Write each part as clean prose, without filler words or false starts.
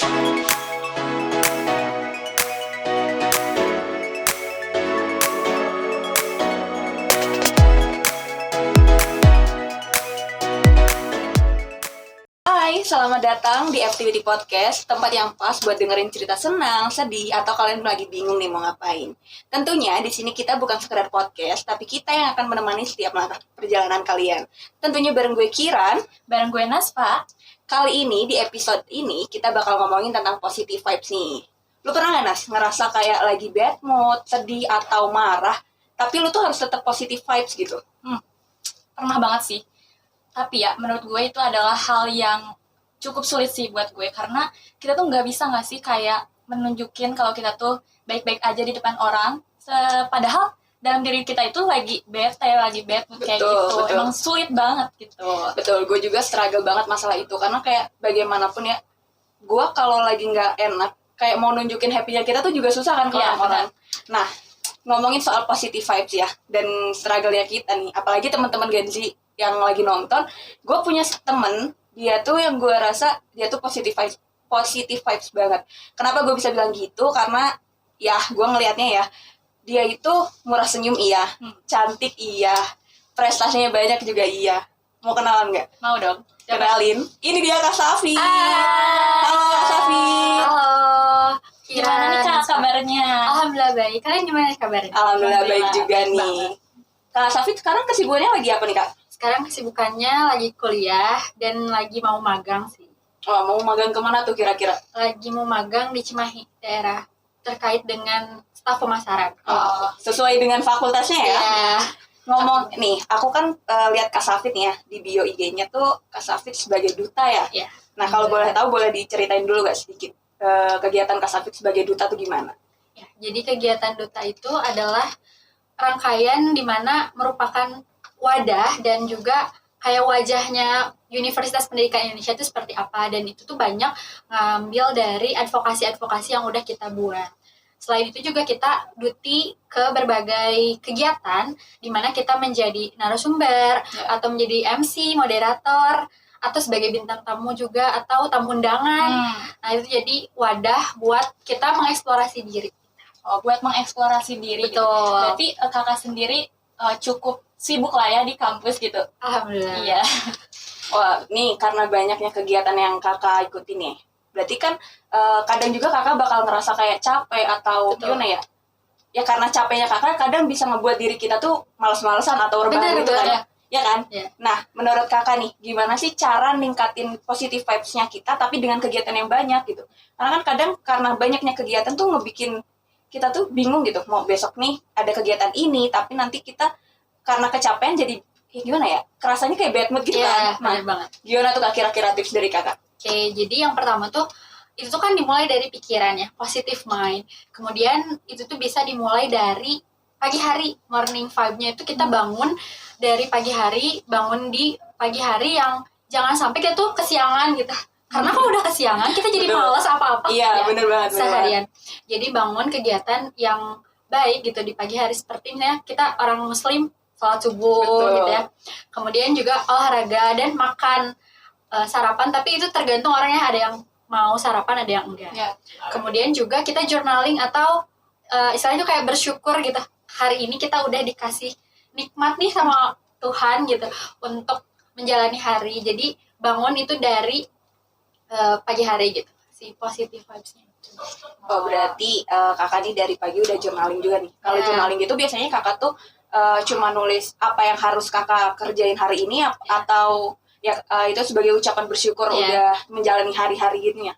Hai, selamat datang di FTWD Podcast, tempat yang pas buat dengerin cerita senang, sedih, atau kalian lagi bingung nih mau ngapain. Tentunya di sini kita bukan sekedar podcast, tapi kita yang akan menemani setiap langkah perjalanan kalian. Tentunya bareng gue Kiran, Bareng gue Nasfa. kali ini di episode ini kita bakal ngomongin tentang positive vibes nih. Lu pernah nggak Nas ngerasa kayak lagi bad mood, sedih, atau marah, tapi lu tuh harus tetap positive vibes gitu? Pernah banget sih. Tapi ya, menurut gue itu adalah hal yang cukup sulit sih buat gue. Karena kita tuh nggak bisa nggak sih kayak menunjukin kalau kita tuh baik-baik aja di depan orang. Padahal dalam diri kita itu lagi bad mood kayak Betul, gitu. betul. Emang sulit banget gitu. Betul, gue juga struggle banget masalah itu. Karena kayak bagaimanapun ya, gue kalau lagi nggak enak, kayak mau nunjukin happy-nya kita tuh juga susah kan ke Iya, orang-orang. Nah, ngomongin soal positive vibes ya, dan struggle-nya kita nih, apalagi teman-teman Gen Z yang lagi nonton, gue punya temen, dia tuh yang gue rasa, dia tuh positive vibes banget. Kenapa gue bisa bilang gitu? Karena, ya, gue ngelihatnya ya, dia itu murah senyum iya, cantik iya, prestasinya banyak juga iya. Mau kenalan nggak? Mau dong? Kenalin, ini dia Kak Safi. Hai. Halo Kak Safi. Halo, Gimana nih Kak kabarnya? Alhamdulillah baik. Kalian gimana kabarnya? Alhamdulillah baik Alhamdulillah, juga baik nih. banget. Kak Safi sekarang kesibukannya lagi apa nih Kak? Sekarang kesibukannya lagi kuliah dan lagi mau magang sih. Oh, mau magang kemana tuh kira-kira? Lagi mau magang di Cimahi, daerah terkait dengan staf pemasaran. Oh, sesuai dengan fakultasnya ya? Ya, Ngomong nih, aku kan lihat Kak Safit nih ya di bio IG-nya tuh Kak Safit sebagai duta ya. ya. Nah kalau boleh tahu boleh diceritain dulu gak sedikit kegiatan Kak Safit sebagai duta tuh gimana? Ya, jadi kegiatan duta itu adalah rangkaian di mana merupakan wadah dan juga kayak wajahnya Universitas Pendidikan Indonesia itu seperti apa, dan itu tuh banyak ngambil dari advokasi-advokasi yang udah kita buat. Selain itu juga kita duty ke berbagai kegiatan di mana kita menjadi narasumber atau menjadi MC, moderator, atau sebagai bintang tamu juga atau tamu undangan. Nah, itu jadi wadah buat kita mengeksplorasi diri. Oh, buat mengeksplorasi diri gitu. Betul. Berarti kakak sendiri cukup sibuk lah ya di kampus gitu. Alhamdulillah. Iya. Wah nih karena banyaknya kegiatan yang Kakak ikutin nih, berarti kan kadang juga Kakak bakal ngerasa kayak capek atau Betul. gimana ya? Ya karena capeknya Kakak kadang bisa ngebuat diri kita tuh males-malesan atau rebahan gitu kan? Benar, Ya kan? Ya. Nah, menurut Kakak nih, gimana sih cara ningkatin positive vibes-nya kita tapi dengan kegiatan yang banyak gitu? Karena kan kadang karena banyaknya kegiatan tuh ngebikin kita tuh bingung gitu. Mau besok nih ada kegiatan ini, tapi nanti kita karena kecapean jadi ya gimana ya? Kerasanya kayak bad mood gitu Iya, kan? Nah, benar banget. gimana tuh Kak kira-kira tips dari Kakak? Oke, jadi yang pertama tuh itu tuh kan dimulai dari pikiran ya, positive mind. Kemudian itu tuh bisa dimulai dari pagi hari, morning vibe-nya itu kita bangun dari pagi hari, bangun di pagi hari yang jangan sampai kita tuh kesiangan gitu. Karena kalau udah kesiangan kita jadi Betul. malas apa-apa Iya, bener banget. bener banget. seharian. Jadi bangun kegiatan yang baik gitu di pagi hari, seperti misalnya kita orang muslim sholat subuh Betul. gitu ya. Kemudian juga olahraga dan makan sarapan, tapi itu tergantung orangnya, ada yang mau sarapan ada yang enggak. Ya. Kemudian juga kita journaling atau istilahnya itu kayak bersyukur gitu. Hari ini kita udah dikasih nikmat nih sama Tuhan gitu untuk menjalani hari. Jadi bangun itu dari pagi hari gitu, si positive vibes-nya. Oh berarti Kakak nih dari pagi udah journaling juga nih. Kalau Ya. journaling gitu biasanya Kakak tuh cuma nulis apa yang harus Kakak kerjain hari ini atau ya itu sebagai ucapan bersyukur Ya. udah menjalani hari-hari gitu ya?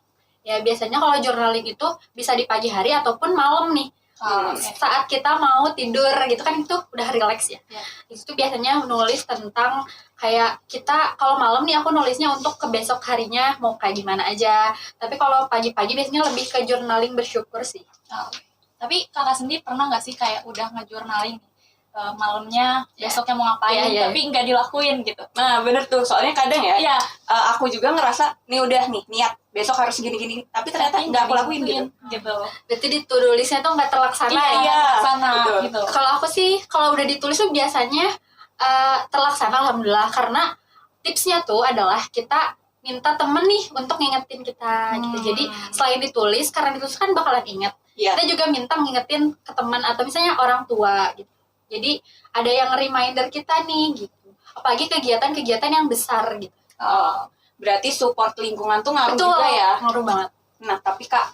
Ya biasanya kalau journaling itu bisa di pagi hari ataupun malam nih. Saat kita mau tidur gitu kan, itu udah relax ya. Ya. Itu tuh biasanya menulis tentang kayak kita, kalau malam nih aku nulisnya untuk ke besok harinya mau kayak gimana aja. Tapi kalau pagi-pagi biasanya lebih ke journaling bersyukur sih. Oh. Tapi kakak sendiri pernah nggak sih kayak udah nge-journaling malamnya besoknya mau ngapain Iya. tapi nggak dilakuin gitu? Nah bener tuh, soalnya kadang ya Iya. aku juga ngerasa nih udah nih niat besok harus gini-gini, tapi ternyata nggak aku lakuin gitu. Berarti di to-do list-nya tuh nggak terlaksana ya. Iya. Sana betul. gitu. Kalau aku sih, kalau udah ditulis tuh biasanya terlaksana alhamdulillah, karena tipsnya tuh adalah kita minta temen nih untuk ngingetin kita gitu. Jadi selain ditulis, karena ditulis kan bakalan inget, kita juga minta ngingetin ke teman atau misalnya orang tua gitu. Jadi ada yang reminder kita nih gitu. Apalagi kegiatan-kegiatan yang besar gitu. Oh, berarti support lingkungan tuh ngaruh Betul, juga ya. ngaruh banget. Nah, tapi Kak,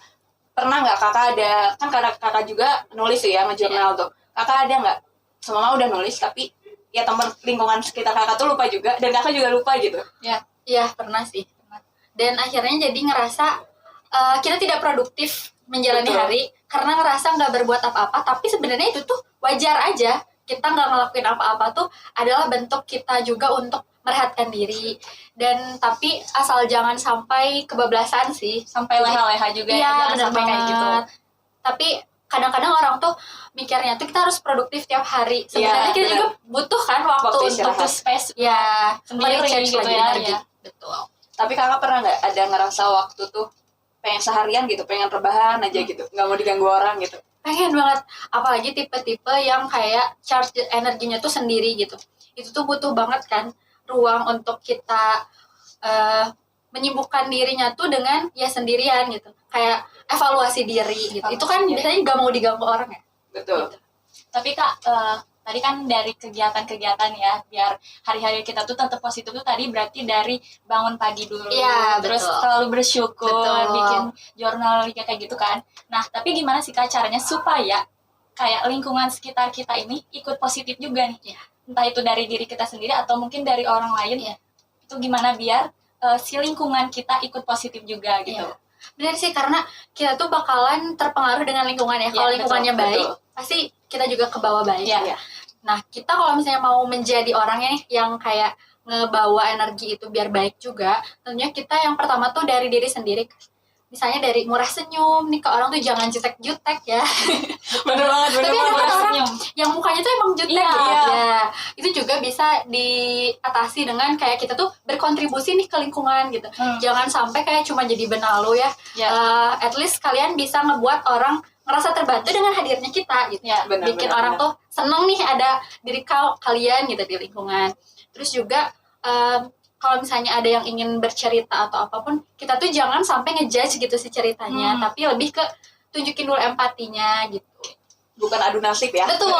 pernah nggak Kakak ada, kan kakak juga nulis tuh ya, ngejurnal tuh. Kakak ada nggak, semua udah nulis, tapi ya teman lingkungan sekitar Kakak tuh lupa juga, dan Kakak juga lupa gitu? Iya, pernah sih. Dan akhirnya jadi ngerasa kita tidak produktif menjalani Betul. hari karena ngerasa nggak berbuat apa-apa, tapi sebenarnya itu tuh wajar aja. Kita nggak ngelakuin apa-apa tuh adalah bentuk kita juga untuk merehatkan diri. Dan tapi asal jangan sampai kebablasan sih. Sampai Jadi, leha-leha juga iya, jangan benar sampai kayak gitu. banget. Tapi kadang-kadang orang tuh mikirnya tuh kita harus produktif tiap hari. Sebenarnya kita benar. juga butuh kan waktu Waktu untuk istirahat. Butuh space ya sendiri recharge gitu lagi ya, energi. ya. Betul. Tapi Kakak pernah nggak ada ngerasa waktu tuh pengen seharian gitu, pengen rebahan aja gitu, nggak mau diganggu orang gitu? Pengen banget, apalagi tipe-tipe yang kayak charge energinya tuh sendiri gitu. Itu tuh butuh banget kan ruang untuk kita menyibukkan dirinya tuh dengan ya sendirian gitu. Kayak evaluasi diri gitu. Itu kan biasanya gak mau diganggu orang ya. Betul. Tapi Kak, tadi kan dari kegiatan-kegiatan ya, biar hari-hari kita tuh tetap positif tuh tadi berarti dari bangun pagi dulu, Iya, terus betul. selalu bersyukur, Betul. bikin jurnal kayak gitu kan. Nah, tapi gimana sih Kak caranya supaya kayak lingkungan sekitar kita ini ikut positif juga nih? Iya. Entah itu dari diri kita sendiri atau mungkin dari orang lain. Iya. Itu gimana biar si lingkungan kita ikut positif juga gitu. Iya. Benar sih, karena kita tuh bakalan terpengaruh dengan lingkungan ya. Kalau Iya, lingkungannya betul, baik, betul. pasti kita juga ke bawah baik. Iya. Nah, kita kalau misalnya mau menjadi orangnya nih yang kayak ngebawa energi itu biar baik juga, tentunya kita yang pertama tuh dari diri sendiri. Misalnya dari murah senyum nih ke orang tuh, jangan jutek-jutek ya. Bener banget, bener Tapi ada banget. kan orang Senyum. yang mukanya tuh emang jutek Iya. gitu. Iya. Ya, itu juga bisa diatasi dengan kayak kita tuh berkontribusi nih ke lingkungan gitu. Jangan sampai kayak cuma jadi benalu ya. Ya. At least kalian bisa ngebuat orang ngerasa terbantu dengan hadirnya kita gitu. Ya, benar, Bikin benar, orang benar. tuh seneng nih ada diri kalian gitu di lingkungan. Terus juga kalau misalnya ada yang ingin bercerita atau apapun, kita tuh jangan sampai ngejudge gitu si ceritanya, tapi lebih ke tunjukin dulu empatinya gitu. Bukan adu nasib ya. Betul.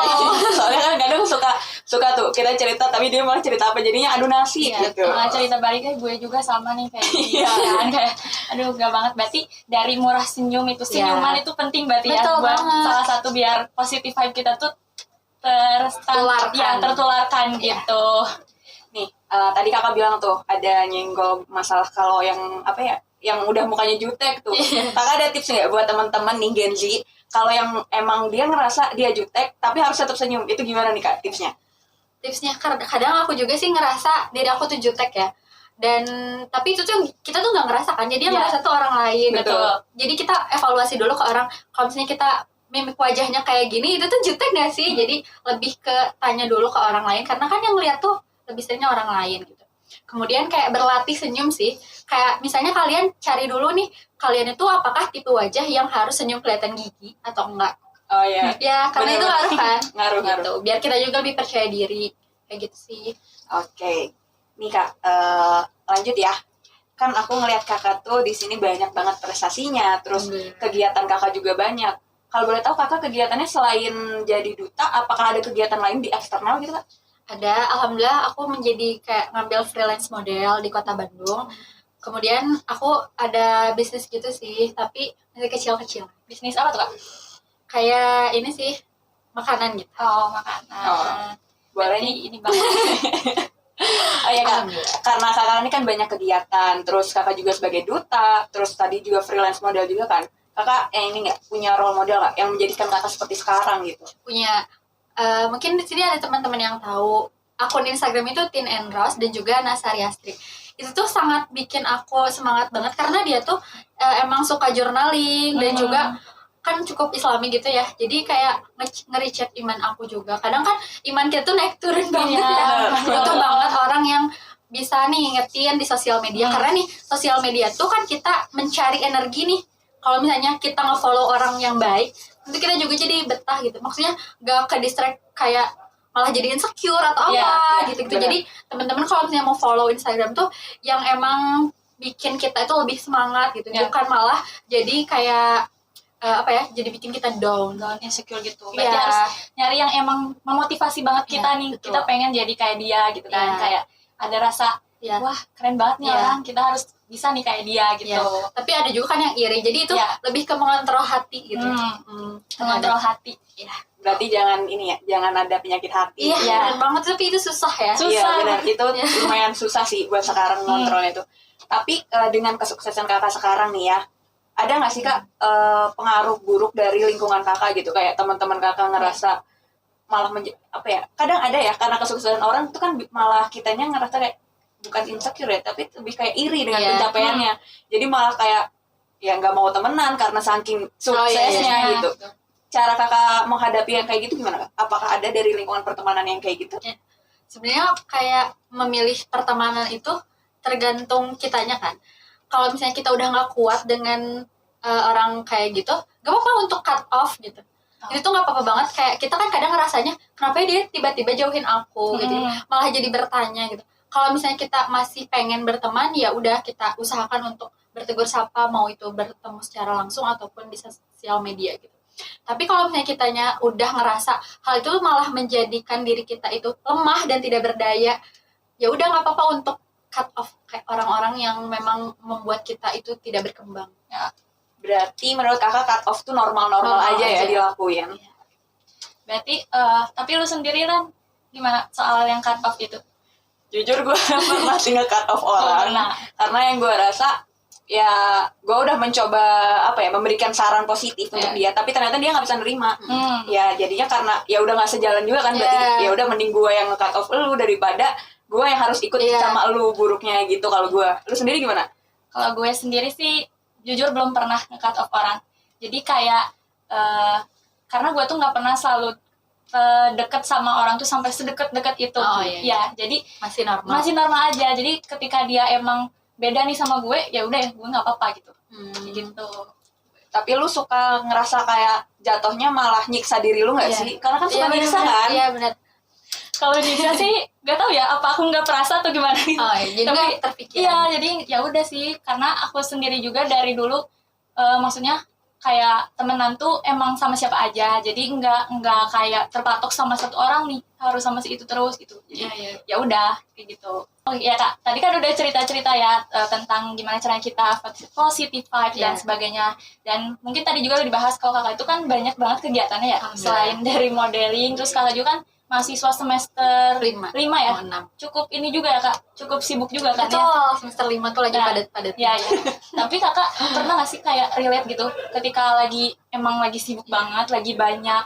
Soalnya kan kadang suka tuh kita cerita tapi dia malah cerita apa, jadinya adu nasib Iya, gitu. Nah, cerita baliknya gue juga sama nih kayak gini Iya. kan, kayak aduh gak banget. Berarti dari murah senyum itu, senyuman itu penting berarti ya, Betul buat banget. salah satu biar positive vibe kita tuh tertularkan Iya. gitu. Nih, tadi Kakak bilang tuh ada nyenggol masalah kalau yang apa ya, yang udah mukanya jutek tuh. Kakak ada tips nggak buat teman-teman nih Gen Z, kalau yang emang dia ngerasa dia jutek tapi harus tetap senyum, itu gimana nih Kak tipsnya? Tipsnya kadang aku juga sih ngerasa diri aku tuh jutek ya, dan tapi itu tuh kita tuh nggak ngerasa kan, jadi yang Iya. ngerasa tuh orang lain. Betul. Jadi kita evaluasi dulu ke orang, kalau misalnya kita mimik wajahnya kayak gini, itu tuh jutek gak sih? Jadi lebih ke tanya dulu ke orang lain, karena kan yang lihat tuh lebih seringnya orang lain gitu. Kemudian kayak berlatih senyum sih, kayak misalnya kalian cari dulu nih, kalian itu apakah tipe wajah yang harus senyum kelihatan gigi atau enggak. Oh ya. Ya, karena itu Bener-bener. ngaruh kan. Ngaruh. Gitu. Biar kita juga lebih percaya diri. Kayak gitu sih. Oke. Nih Kak, lanjut ya. Kan aku ngelihat Kakak tuh di sini banyak banget prestasinya, terus Alhamdulillah. kegiatan Kakak juga banyak. Kalau boleh tahu Kakak kegiatannya selain jadi duta, apakah ada kegiatan lain di eksternal gitu Kak? Ada, alhamdulillah aku menjadi kayak ngambil freelance model di Kota Bandung. Kemudian aku ada bisnis gitu sih, tapi masih kecil-kecil. Bisnis apa tuh Kak? Kayak ini sih, makanan gitu. Oh, makanan. Oh, boleh Berarti nih. ini banget. Oh ya Kak, Alhamdulillah. karena Kakak ini kan banyak kegiatan, terus Kakak juga sebagai duta, terus tadi juga freelance model juga kan. Kakak ini nggak punya role model nggak yang menjadikan Kakak seperti sekarang gitu? Punya, mungkin di sini ada teman-teman yang tahu akun Instagram itu Tin and Rose dan juga Nasari Astri. Itu tuh sangat bikin aku semangat banget karena dia tuh emang suka journaling dan juga kan cukup islami gitu ya, jadi kayak nge-rechat iman aku juga. Kadang kan iman kita tuh naik turun banget ya, butuh banget orang yang bisa nih ngingetin di sosial media. Karena nih sosial media tuh kan kita mencari energi nih, kalau misalnya kita nge-follow orang yang baik, nanti kita juga jadi betah gitu, maksudnya gak ke distract kayak malah jadi insecure atau apa Iya, gitu-gitu. benar. Jadi teman-teman kalau misalnya mau follow Instagram tuh yang emang bikin kita itu lebih semangat gitu, Ya. bukan malah jadi kayak jadi bikin kita down. Insecure gitu. Berarti Iya. harus nyari yang emang memotivasi banget kita Iya, nih. betul. Kita pengen jadi kayak dia gitu kan. Iya. Kayak ada rasa Iya. wah keren banget nih Iya. orang, kita harus bisa nih kayak dia gitu. Iya. Tapi ada juga kan yang iri, jadi itu Iya. lebih ke mengontrol hati gitu. Mengontrol hati. Berarti jangan ini ya, jangan ada penyakit hati. Iya, Iya. bener banget, tapi itu susah ya. Susah. Iya benar, itu Iya. lumayan susah sih buat sekarang ngontrolnya tuh. Tapi dengan kesuksesan kakak sekarang nih ya, ada nggak sih kak pengaruh buruk dari lingkungan kakak gitu, kayak teman-teman kakak ngerasa malah kadang ada ya, karena kesuksesan orang itu kan malah kitanya ngerasa kayak bukan insecure ya, tapi lebih kayak iri dengan Iya. pencapaiannya. Jadi malah kayak ya nggak mau temenan karena saking suksesnya iya. gitu. Cara kakak menghadapi yang kayak gitu gimana kak? Apakah ada dari lingkungan pertemanan yang kayak gitu? Sebenarnya kayak memilih pertemanan itu tergantung kitanya kan. Kalau misalnya kita udah nggak kuat dengan orang kayak gitu, gak apa-apa untuk cut off gitu. Itu tuh nggak apa-apa banget. Kayak kita kan kadang ngerasanya kenapa dia tiba-tiba jauhin aku gitu, malah jadi bertanya gitu. Kalau misalnya kita masih pengen berteman, ya udah kita usahakan untuk bertegur sapa, mau itu bertemu secara langsung ataupun di sosial media gitu. Tapi kalau misalnya kitanya udah ngerasa hal itu malah menjadikan diri kita itu lemah dan tidak berdaya, ya udah nggak apa-apa untuk cut off kayak orang-orang yang memang membuat kita itu tidak berkembang. Ya. Berarti menurut kakak cut off tuh normal-normal Normal aja ya aja. dilakuin. Berarti tapi lu sendiri kan gimana soal yang cut off itu? Jujur gue pernah sih nge-cut off orang. Nah, Karena yang gue rasa ya gue udah mencoba memberikan saran positif untuk dia, tapi ternyata dia nggak bisa nerima. Ya jadinya karena ya udah nggak sejalan juga kan, berarti ya udah mending gue yang nge-cut off lu daripada gue yang harus ikut sama lu buruknya gitu. Kalau gue, lu sendiri gimana? kalau gue sendiri sih jujur belum pernah nge-cut off orang. Jadi kayak karena gue tuh nggak pernah selalu deket sama orang tuh sampai sedekat-dekat itu. Ya, jadi Masih normal. normal aja. Jadi ketika dia emang beda nih sama gue, ya udah gue nggak apa-apa gitu. Gitu. Tapi lu suka ngerasa kayak jatuhnya malah nyiksa diri lu nggak sih? Karena kan suka nyiksa kan? Iya benar. Kalau nyiksa sih nggak tahu ya apa aku nggak perasa atau gimana gitu. Jadi Tapi, nggak terpikiran. Iya, jadi ya udah sih, karena aku sendiri juga dari dulu maksudnya kayak temenan tuh emang sama siapa aja, jadi nggak kayak terpatok sama satu orang nih, harus sama si itu terus gitu. Jadi ya udah kayak gitu. Oh iya kak, tadi kan udah cerita-cerita ya tentang gimana caranya kita positive vibe dan sebagainya. Dan mungkin tadi juga udah dibahas kalau kakak itu kan banyak banget kegiatannya ya, selain dari modeling, terus kakak juga kan mahasiswa semester 5 ya. 6. Cukup ini juga ya kak, cukup sibuk juga kan ya. Betul, semester 5 tuh lagi padat-padat. Iya. Tapi kakak pernah gak sih kayak relate gitu ketika emang lagi sibuk banget, lagi banyak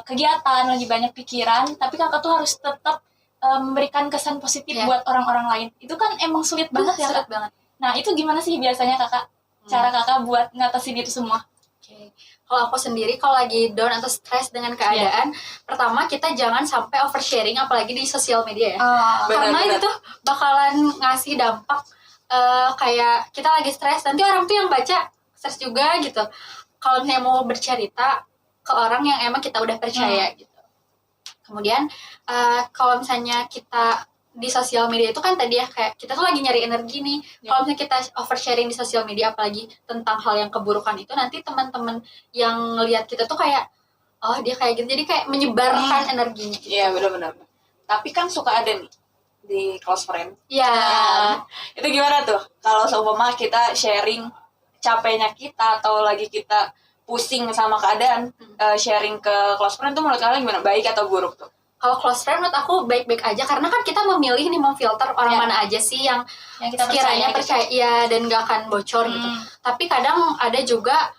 kegiatan, lagi banyak pikiran, tapi kakak tuh harus tetap memberikan kesan positif buat orang-orang lain. Itu kan emang sulit banget ya kak. Sulit banget. Nah itu gimana sih biasanya kakak, cara kakak buat ngatasin itu semua? Oke. Kalau aku sendiri kalau lagi down atau stres dengan keadaan, pertama kita jangan sampai oversharing apalagi di sosial media ya. Karena itu tuh bakalan ngasih dampak kayak kita lagi stres, nanti orang tuh yang baca stres juga gitu. Kalau misalnya mau bercerita ke orang yang emang kita udah percaya gitu. Kemudian kalau misalnya kita di sosial media itu kan tadi ya kayak kita tuh lagi nyari energi nih. Kalau misalnya kita oversharing di sosial media apalagi tentang hal yang keburukan itu, nanti teman-teman yang ngelihat kita tuh kayak oh dia kayak gitu, jadi kayak menyebarkan energinya. Iya benar-benar. Tapi kan suka ada nih di close friend. Iya. Itu gimana tuh? Kalau seumpama kita sharing capeknya kita atau lagi kita pusing sama keadaan, sharing ke close friend tuh menurut kalian gimana? Baik atau buruk tuh? Kalau close friend menurut aku baik-baik aja, karena kan kita memilih nih, memfilter orang mana aja sih yang kita sekiranya percaya dan gak akan bocor gitu. Tapi kadang ada juga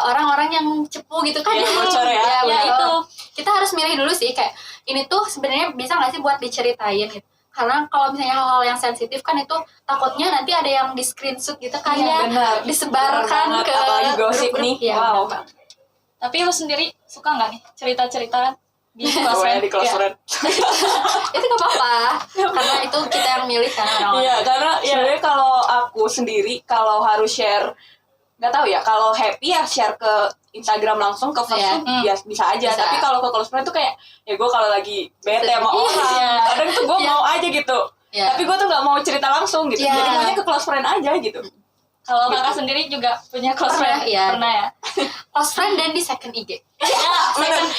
orang-orang yang cepu gitu kan, yang bocor ya. Ya itu kita harus milih dulu sih, kayak ini tuh sebenarnya bisa nggak sih buat diceritain gitu. Karena kalau misalnya hal-hal yang sensitif kan itu takutnya nanti ada yang di screenshot gitu kan disebarkan ke apalagi gosip nih. Ya, Tapi lu sendiri suka nggak nih cerita-cerita di close friend? Di close friend. Itu gak apa-apa, karena itu kita yang milih kan orang-orang. Iya, karena sebenarnya kalau aku sendiri kalau harus share, nggak tahu ya, kalau happy ya share ke Instagram langsung, ke Facebook ya bisa aja. Tapi kalau ke close friend tuh kayak ya gue kalau lagi bete sama orang, kadang tuh gue mau aja gitu Iya. Tapi gue tuh nggak mau cerita langsung gitu. Iya. Jadi maunya ke close friend aja gitu. Kalau kakak sendiri juga punya close Pernah, friend? iya. Pernah ya? Close friend dan di second IG. Ya,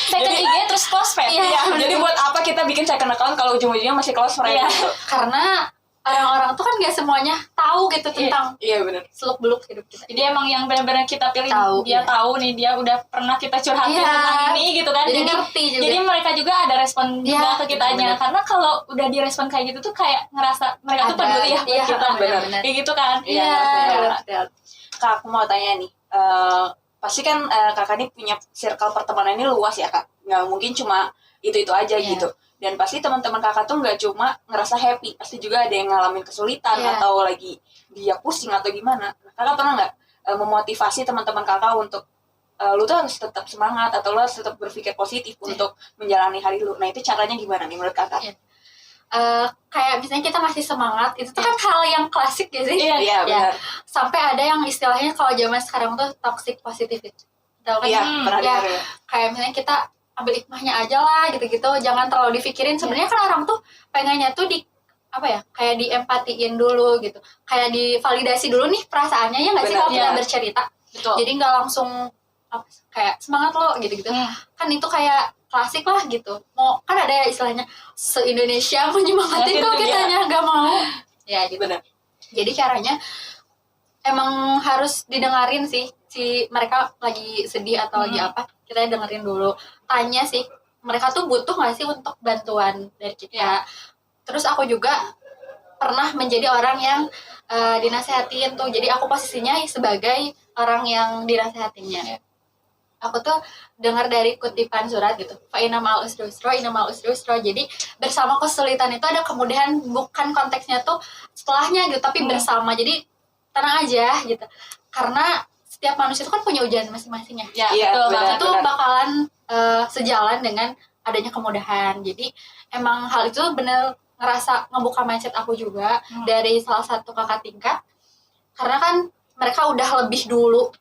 second IG terus close friend. Iya. Iya, jadi buat apa kita bikin second account kalau ujung-ujungnya masih close friend Iya. gitu. Karena orang-orang tuh kan gak semuanya tahu gitu tentang Iya benar. seluk-beluk hidup kita. Jadi emang yang benar-benar kita pilih Tahu, dia iya. tahu nih, dia udah pernah kita curhatin Iya. tentang ini gitu kan. Jadi ngerti juga. Jadi mereka juga ada respon Iya, juga ke kitanya. benar. Karena kalau udah direspon kayak gitu tuh kayak ngerasa mereka tuh Ada, peduli ya buat iya, kita. benar-benar. Kayak gitu kan. Iya, benar. Kak, aku mau tanya nih. Pasti kan kakak ini punya circle pertemanan ini luas ya kak. Nggak mungkin cuma itu aja Iya. gitu. Dan pasti teman-teman kakak tuh nggak cuma ngerasa happy, pasti juga ada yang ngalamin kesulitan Iya. atau lagi dia pusing atau gimana. Kakak pernah nggak memotivasi teman-teman kakak untuk lu tuh harus tetap semangat atau lu harus tetap berpikir positif untuk menjalani hari lu. Nah itu caranya gimana nih menurut kakak? Iya. Kayak misalnya kita masih semangat, itu tuh kan hal yang klasik ya sih. Iya, Iya benar. Sampai ada yang istilahnya kalau zaman sekarang tuh toxic positivity. Tahu kan? Iya pernah Ya, dengar ya. kayak misalnya kita ambil hikmahnya aja lah gitu-gitu, jangan terlalu dipikirin. Sebenarnya kan orang tuh pengennya tuh di apa ya, kayak diempatiin dulu gitu, kayak divalidasi dulu nih perasaannya, ya nggak sih Benar, kalau kita iya. bercerita. Betul. Jadi nggak langsung kayak semangat lo gitu-gitu. Kan itu kayak klasik lah gitu. Mau kan ada ya istilahnya se-Indonesia menyemangatin kok Iya. kitanya nggak mau. Ya gitu. Benar. Jadi caranya emang harus didengarin sih, si mereka lagi sedih atau lagi apa, kita dengerin dulu. Tanya sih, mereka tuh butuh nggak sih untuk bantuan dari kita. Terus aku juga pernah menjadi orang yang dinasehatin tuh. Jadi aku posisinya sebagai orang yang dinasehatinnya. Aku tuh dengar dari kutipan surat gitu. Fa inna ma'al usri yusra, inna ma'al usri yusra. Jadi bersama kesulitan itu ada kemudahan, bukan konteksnya tuh setelahnya gitu, tapi bersama. Jadi tenang aja gitu. Karena setiap manusia itu kan punya ujian masing-masing ya. Ya, Iya, betul benar. banget. Itu bakalan sejalan dengan adanya kemudahan. Jadi emang hal itu bener ngerasa ngebuka mindset aku juga dari salah satu kakak tingkat. Karena kan mereka udah lebih dulu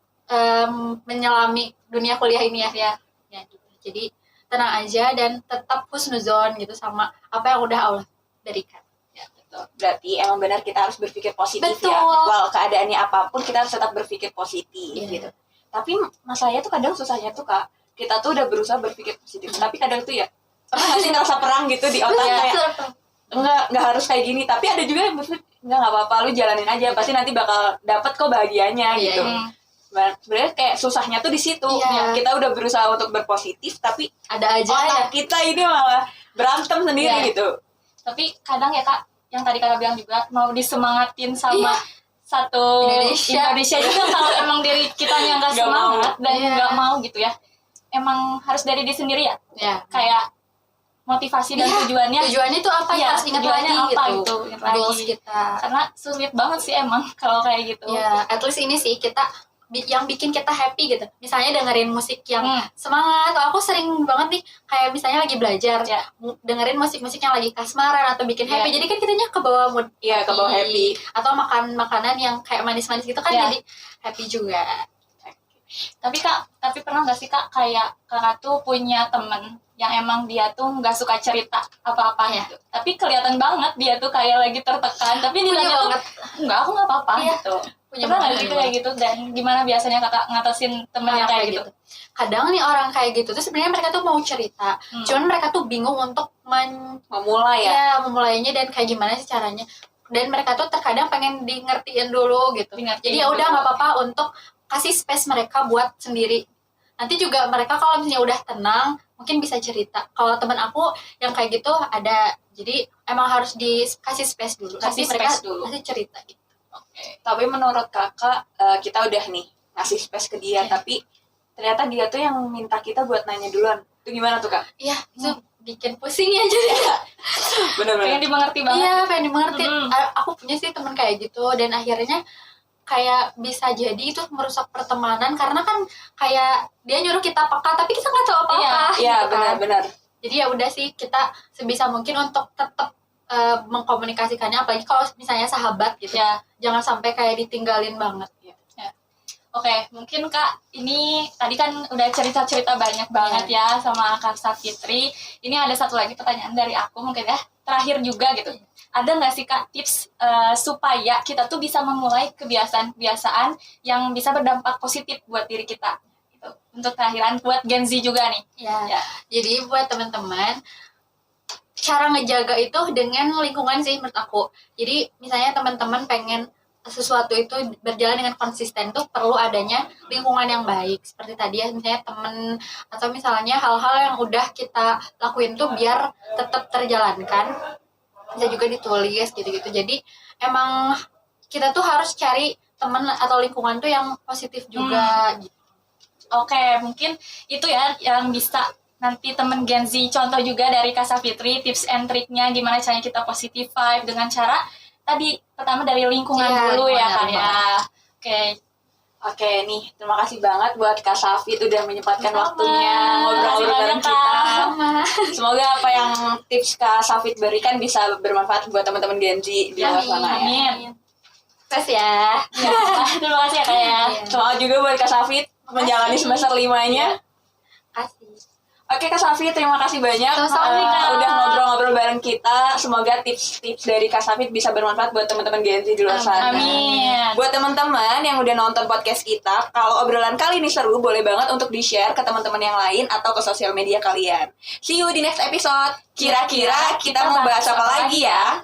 menyelami dunia kuliah ini ya gitu. Jadi tenang aja dan tetap husnuzon gitu sama apa yang udah Allah berikan. Ya, betul. Berarti emang benar kita harus berpikir positif Betul. ya. Walau keadaannya apapun kita harus tetap berpikir positif Iya. gitu. Tapi masalahnya tuh kadang susahnya tuh kak, kita tuh udah berusaha berpikir positif, tapi kadang tuh ya pernah nggak sih ngerasa perang gitu di otak kayak nggak harus kayak gini. Tapi ada juga yang berpikir nggak apa-apa, lu jalanin aja, pasti nanti bakal dapet kok bahagianya Iya, gitu. iya. Sebenarnya kayak susahnya tuh di situ. Iya. Ya, kita udah berusaha untuk berpositif, tapi Ada aja ya. otak kita ini malah berantem sendiri Iya. gitu. Tapi kadang ya kak, yang tadi kakak bilang juga mau disemangatin sama Iya. satu Indonesia juga kalau emang diri kitanya nggak Nggak semangat dan Iya. nggak mau gitu ya. Emang harus dari diri sendiri ya. Ya. Kayak motivasi dan Iya, tujuannya. Tujuannya itu apa Iya, ya? Harus ingat tujuannya lagi apa gitu. itu, ingat lagi. Goals kita. Karena sulit banget sih emang kalau kayak gitu. Ya, at least ini sih kita yang bikin kita happy gitu. Misalnya dengerin musik yang Hmm. semangat. Kalau aku sering banget nih kayak misalnya lagi belajar, Ya. dengerin musik-musik yang lagi kasmaran atau bikin happy. Ya. Jadi kan kitanya ke bawah mood. Iya, ke bawah happy. Atau makan makanan yang kayak manis-manis gitu kan Ya. jadi happy juga. Tapi kak, pernah nggak sih kak kayak kakak tuh punya temen yang emang dia tuh nggak suka cerita apa-apa Iya. gitu. Tapi kelihatan banget dia tuh kayak lagi tertekan. Tapi Punya nilainya tuh banget. enggak, aku nggak apa-apa Iya. gitu. Punya Pernah nggak banget, sih punya kayak gitu? Dan gimana biasanya kakak ngatasin temen yang kayak gitu? Kadang nih orang kayak gitu tuh sebenarnya mereka tuh mau cerita, cuman mereka tuh bingung untuk Memulai ya. memulainya dan kayak gimana sih caranya. Dan mereka tuh terkadang pengen di ngertiin dulu gitu. Dingertiin Jadi ya udah dulu. nggak apa-apa untuk kasih space mereka buat sendiri. Nanti juga mereka kalau misalnya udah tenang mungkin bisa cerita. Kalau teman aku yang kayak gitu ada, jadi emang harus dikasih space dulu. Kasih Nanti mereka space dulu. pasti cerita gitu. Tapi menurut kakak, kita udah nih ngasih space ke dia, Iya. tapi ternyata dia tuh yang minta kita buat nanya duluan. Itu gimana tuh kak? Iya, itu bikin pusing ya jadi. Bener-bener. Pengen dimengerti banget. Iya, pengen dimengerti. Mm. Aku punya sih teman kayak gitu dan akhirnya kayak bisa jadi itu merusak pertemanan karena kan kayak dia nyuruh kita peka tapi kita nggak tahu apa-apa. Iya, gitu kan. benar-benar. Jadi ya udah sih kita sebisa mungkin untuk tetap mengkomunikasikannya, apalagi kalau misalnya sahabat gitu. Ya. Jangan sampai kayak ditinggalin banget. Oke, mungkin Kak, ini tadi kan udah cerita-cerita banyak banget ya sama Kak Safitri. Ini ada satu lagi pertanyaan dari aku mungkin ya, terakhir juga gitu. ada nggak sih Kak tips supaya kita tuh bisa memulai kebiasaan-kebiasaan yang bisa berdampak positif buat diri kita? Gitu. Untuk terakhiran buat Gen Z juga nih. Ya. Jadi buat teman-teman, cara ngejaga itu dengan lingkungan sih menurut aku. Jadi misalnya teman-teman pengen sesuatu itu berjalan dengan konsisten tuh perlu adanya lingkungan yang baik. Seperti tadi ya, misalnya temen atau misalnya hal-hal yang udah kita lakuin tuh biar tetap terjalankan. Bisa juga ditulis gitu-gitu. Jadi emang kita tuh harus cari temen atau lingkungan tuh yang positif juga gitu. Oke, mungkin itu ya yang bisa nanti temen Gen Z contoh juga dari Kak Safitri, tips and triknya gimana caranya kita positive vibe dengan cara tadi pertama dari lingkungan dulu ya Kak ya. Oke nih, terima kasih banget buat Kak Safit udah menyempatkan waktunya ngobrol-ngobrol bareng Makasih banyak, kita. Sama. Semoga apa yang tips Kak Safit berikan bisa bermanfaat buat teman-teman Gen Z di luar sana ya. Amin. Sukses ya. Terima kasih ya Kak ya. Semangat juga buat Kak Safit menjalani semester 5-nya. Kasih. Oke Kak Safit, terima kasih banyak Sama-sama, Kak. udah ngobrol-ngobrol bareng kita. Semoga tips-tips dari Kak Safit bisa bermanfaat buat teman-teman Gen Z di luar sana. Amin. Buat teman-teman yang udah nonton podcast kita, kalau obrolan kali ini seru, boleh banget untuk di-share ke teman-teman yang lain atau ke sosial media kalian. See you di next episode. Kira-kira kita mau bahas apa lagi ya?